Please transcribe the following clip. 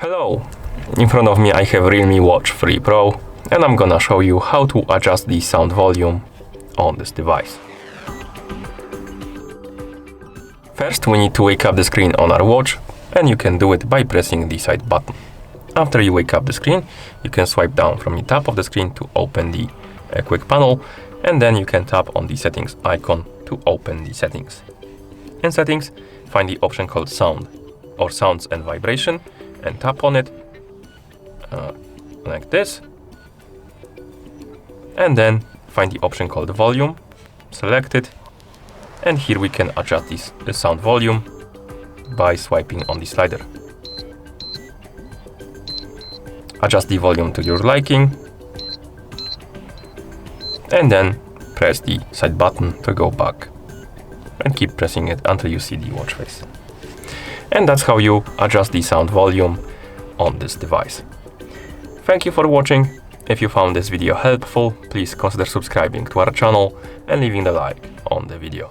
Hello! In front of me I have Realme Watch 3 Pro and I'm gonna show you how to adjust the sound volume on this device. First we need to wake up the screen on our watch, and you can do it by pressing the side button. After you wake up the screen, you can swipe down from the top of the screen to open the quick panel, and then you can tap on the settings icon to open the settings. In settings, find the option called sound or sounds and vibration and tap on it like this, and then find the option called volume, select it, and here we can adjust the sound volume by swiping on the slider. Adjust the volume to your liking, and then press the side button to go back, and keep pressing it until you see the watch face. And that's how you adjust the sound volume on this device. Thank you for watching. If you found this video helpful, please consider subscribing to our channel and leaving a like on the video.